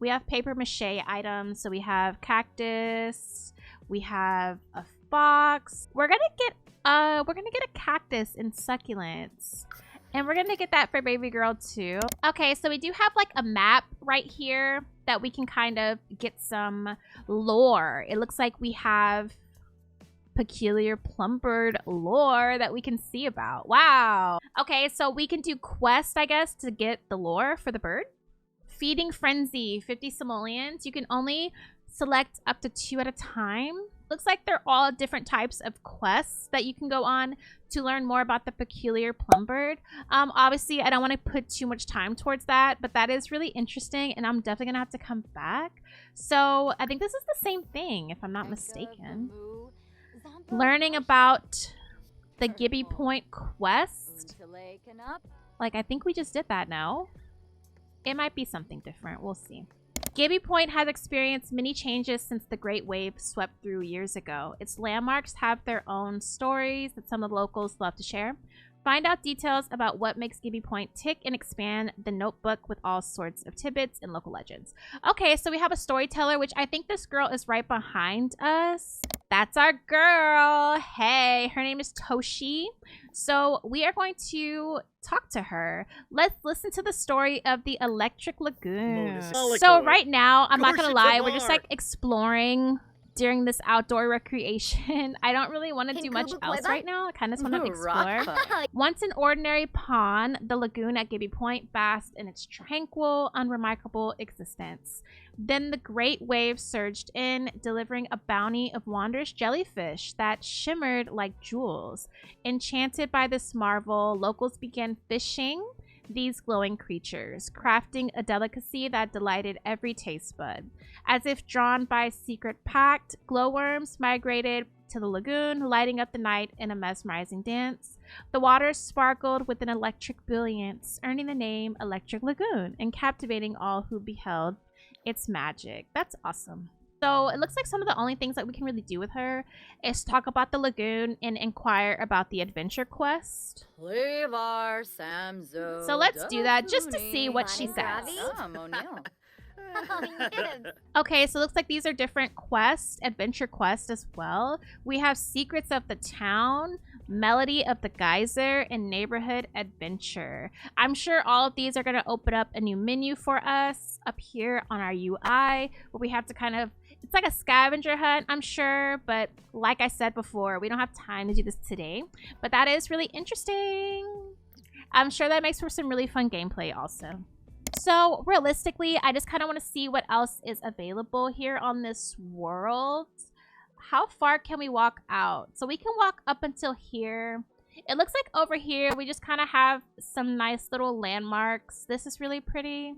We have paper mache items. So we have cactus. We have a fox. We're gonna get a cactus in succulents. And we're gonna get that for baby girl too. Okay, so we do have like a map right here that we can kind of get some lore. It looks like we have peculiar plum-bird lore that we can see about. Wow. Okay, so we can do quests, I guess, to get the lore for the bird. Feeding frenzy, 50 simoleons. You can only select up to 2 at a time. Looks like they're all different types of quests that you can go on to learn more about the peculiar plum-bird. Obviously, I don't want to put too much time towards that, but that is really interesting, and I'm definitely gonna have to come back. So I think this is the same thing, if I'm not mistaken. Learning about the Gibby Point quest. Like, I think we just did that now. It might be something different. We'll see. Gibby Point has experienced many changes since the Great Wave swept through years ago. Its landmarks have their own stories that some of the locals love to share. Find out details about what makes Gibby Point tick and expand the notebook with all sorts of tidbits and local legends. Okay, so we have a storyteller, which I think this girl is right behind us. That's our girl. Hey, her name is Toshi. So we are going to talk to her. Let's listen to the story of the Electric Lagoon. So right now, I'm not gonna lie, we're just like exploring during this outdoor recreation. I don't really want to do much else right now. I kind of just want to explore. Once an ordinary pond, the lagoon at Gibby Point basked in its tranquil, unremarkable existence. Then the great wave surged in, delivering a bounty of wondrous jellyfish that shimmered like jewels. Enchanted by this marvel, locals began fishing these glowing creatures, crafting a delicacy that delighted every taste bud. As if drawn by a secret pact, glowworms migrated to the lagoon, lighting up the night in a mesmerizing dance. The waters sparkled with an electric brilliance, earning the name Electric Lagoon and captivating all who beheld its magic. That's awesome. So it looks like some of the only things that we can really do with her is talk about the lagoon and inquire about the adventure quest. So let's do that just to see what she says. Oh, yes. Okay, so it looks like these are different quests, adventure quests as well. We have Secrets of the Town, Melody of the Geyser, and Neighborhood Adventure. I'm sure all of these are going to open up a new menu for us up here on our UI, where we have to kind of, it's like a scavenger hunt, I'm sure, but like I said before, we don't have time to do this today. But that is really interesting. I'm sure that makes for some really fun gameplay also. So realistically, I just kind of want to see what else is available here on this world. How far can we walk out? So we can walk up until here. It looks like over here, we just kind of have some nice little landmarks. This is really pretty.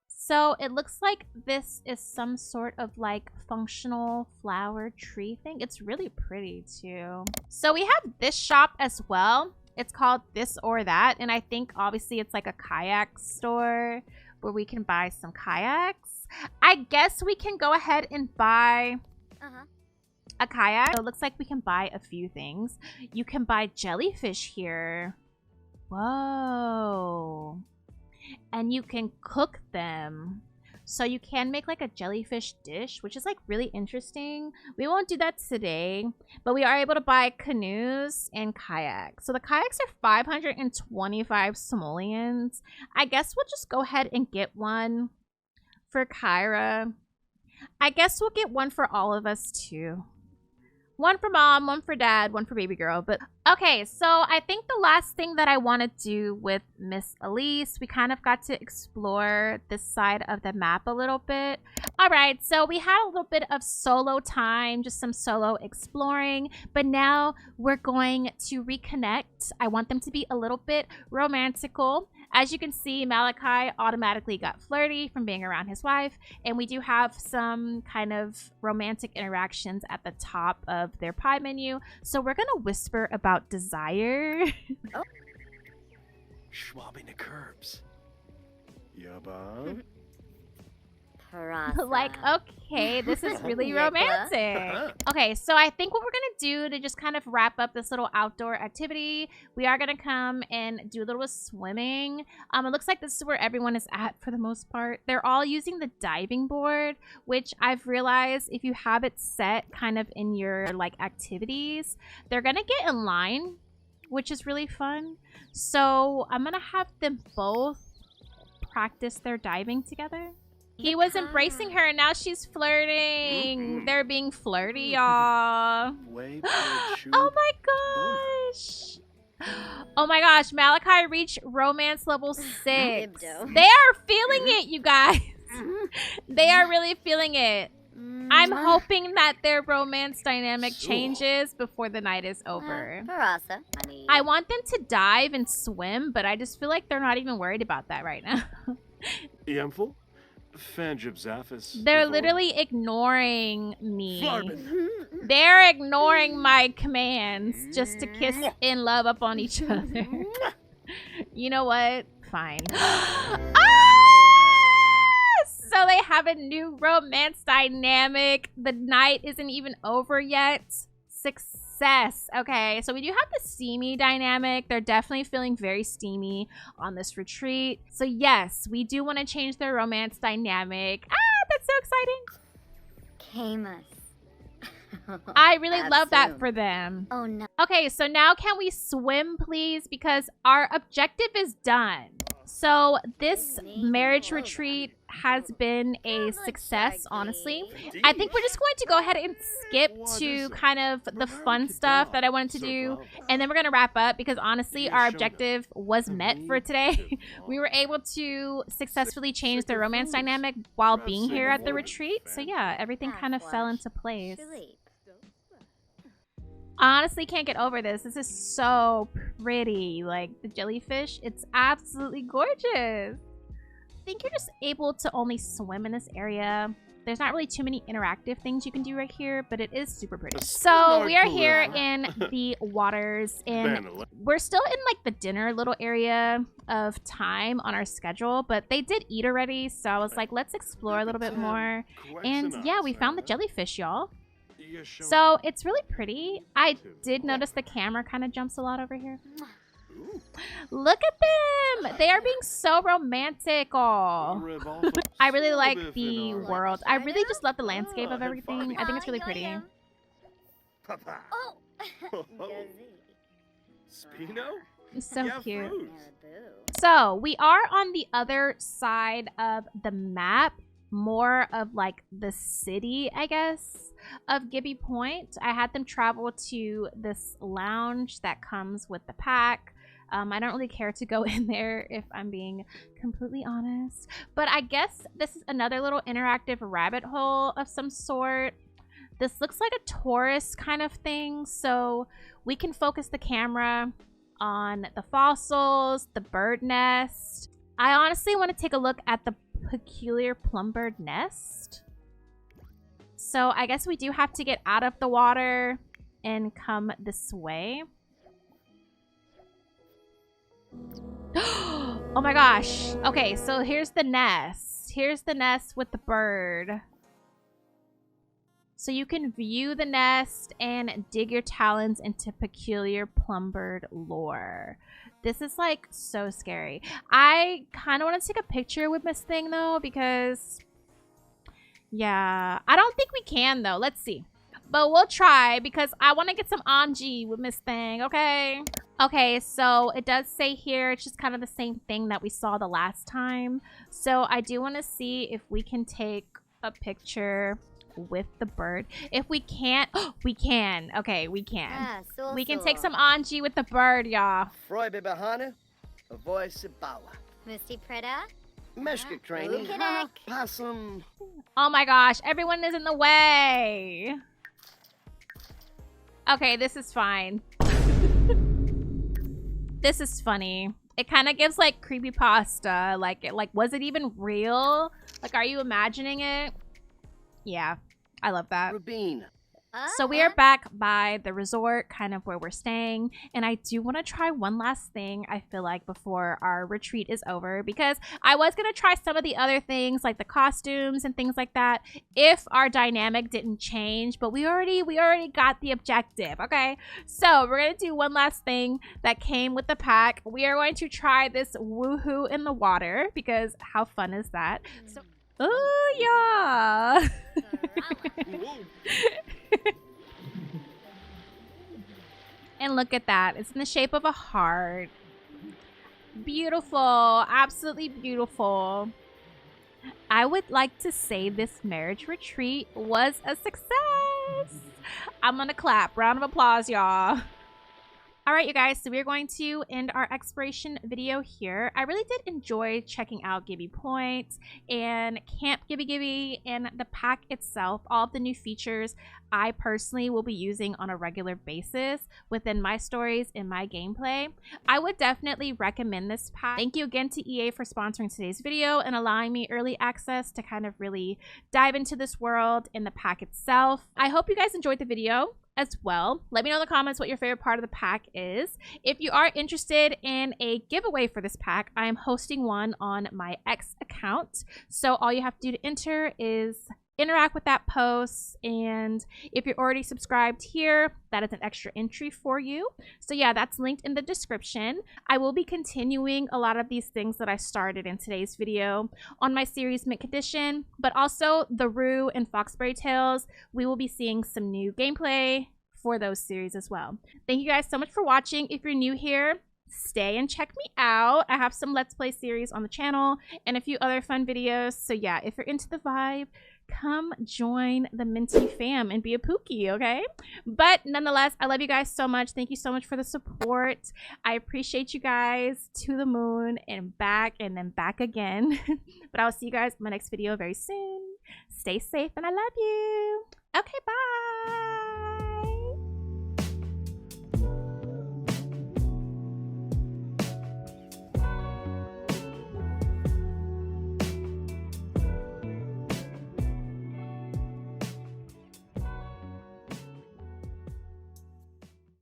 So it looks like this is some sort of like functional flower tree thing. It's really pretty too. So we have this shop as well. It's called This or That, and I think obviously it's like a kayak store where we can buy some kayaks. I guess we can go ahead and buy a kayak. So it looks like we can buy a few things. You can buy jellyfish here. Whoa. And you can cook them. So you can make like a jellyfish dish, which is like really interesting. We won't do that today, but we are able to buy canoes and kayaks. So the kayaks are 525 simoleons. I guess we'll just go ahead and get one for Kyra. I guess we'll get one for all of us too. One for mom, one for dad, one for baby girl. But okay, so I think the last thing that I want to do with Miss Elise, we kind of got to explore this side of the map a little bit. All right, so we had a little bit of solo time, just some solo exploring, but now we're going to reconnect. I want them to be a little bit romantical. As you can see, Malachi automatically got flirty from being around his wife, and we do have some kind of romantic interactions at the top of their pie menu. So we're gonna whisper about desire. Oh. Schwabbing the curbs. Yabba. Like, okay, this is really romantic. Okay, so I think what we're gonna do to just kind of wrap up this little outdoor activity, we are gonna come and do a little swimming. It looks like this is where everyone is at for the most part. They're all using the diving board, which I've realized if you have it set kind of in your like activities, they're gonna get in line, which is really fun. So I'm gonna have them both practice their diving together. He was embracing her, and now she's flirting. They're being flirty, y'all. Oh my gosh. Oh my gosh, Malachi reached romance level 6. They are feeling it, you guys. They are really feeling it. I'm hoping that their romance dynamic changes before the night is over. I want them to dive and swim, but I just feel like they're not even worried about that right now. They're literally ignoring me. They're ignoring my commands just to kiss in love up on each other. You know what? Fine. So they have a new romance dynamic. The night isn't even over yet. Success. Okay, so we do have the steamy dynamic. They're definitely feeling very steamy on this retreat. So yes, we do want to change their romance dynamic. Ah, that's so exciting. I really love that for them. Oh no. Okay, so now can we swim, please? Because our objective is done. So this marriage retreat has been a success, honestly. I think we're just going to go ahead and skip to kind of the fun stuff that I wanted to do. And then we're going to wrap up because honestly, our objective was met for today. We were able to successfully change the romance dynamic while being here at the retreat. So yeah, everything kind of fell into place. Honestly, can't get over this. This is so pretty. Like the jellyfish, it's absolutely gorgeous. I think you're just able to only swim in this area. There's not really too many interactive things you can do right here, but it is super pretty. So we are here in the waters, and we're still in like the dinner little area of time on our schedule, but they did eat already. So I was like, let's explore a little bit more. And yeah, we found the jellyfish, y'all. So it's really pretty. I did notice the camera kind of jumps a lot over here. Look at them. They are being so romantic. Oh, I really like the world. I really just love the landscape of everything. I think it's really pretty. Papa. Oh. Spino? So cute. Boo. So we are on the other side of the map, more of like the city, I guess, of Gibbi Point. I had them travel to this lounge that comes with the pack. I don't really care to go in there if I'm being completely honest. But I guess this is another little interactive rabbit hole of some sort. This looks like a tourist kind of thing, so we can focus the camera on the fossils, the bird nest. I honestly want to take a look at the peculiar plumbird nest. So I guess we do have to get out of the water and come this way. Oh my gosh. Okay, so here's the nest. Here's the nest with the bird. So you can view the nest and dig your talons into peculiar plumbird lore. This is like so scary. I kind of want to take a picture with Miss Thing though, because yeah, I don't think we can though. Let's see. But we'll try because I want to get some Anji with Miss Thing, okay? Okay, so it does say here, it's just kind of the same thing that we saw the last time. So I do want to see if we can take a picture with the bird. If we can't, we can. Okay, we can. We can take some Anji with the bird, y'all. Freube Bahane, a voice of Bawa. Misty Preda. Meshka training. Possum. Oh my gosh, everyone is in the way. Okay, this is fine. This is funny. It kind of gives like creepypasta. Like, was it even real? Like, are you imagining it? Yeah, I love that. Rabine. So we are back by the resort, kind of where we're staying. And I do want to try one last thing, I feel like, before our retreat is over. Because I was going to try some of the other things, like the costumes and things like that, if our dynamic didn't change. But we already got the objective, okay? So we're going to do one last thing that came with the pack. We are going to try this woohoo in the water, because how fun is that? So, oh, yeah. And look at that. It's in the shape of a heart. Beautiful. Absolutely beautiful. I would like to say this marriage retreat was a success. I'm gonna clap. Round of applause, y'all. All right, you guys, so we're going to end our exploration video here. I really did enjoy checking out Gibbi Point and Camp Gibbi and the pack itself. All of the new features I personally will be using on a regular basis within my stories and my gameplay. I would definitely recommend this pack. Thank you again to EA for sponsoring today's video and allowing me early access to kind of really dive into this world and the pack itself. I hope you guys enjoyed the video as well. Let me know in the comments what your favorite part of the pack is. If you are interested in a giveaway for this pack, I am hosting one on my X account. So all you have to do to enter is interact with that post, and if you're already subscribed here, that is an extra entry for you. So yeah, that's linked in the description. I will be continuing a lot of these things that I started in today's video on my series Mint Condition, but also the Rue and Foxberry Tales. We will be seeing some new gameplay for those series as well. Thank you guys so much for watching. If you're new here, stay and check me out. I have some Let's Play series on the channel and a few other fun videos. So yeah, if you're into the vibe, come join the Minty fam and be a Pookie, okay? But nonetheless, I love you guys so much. Thank you so much for the support. I appreciate you guys to the moon and back, and then back again. But I'll see you guys in my next video very soon. Stay safe and I love you. Okay, bye.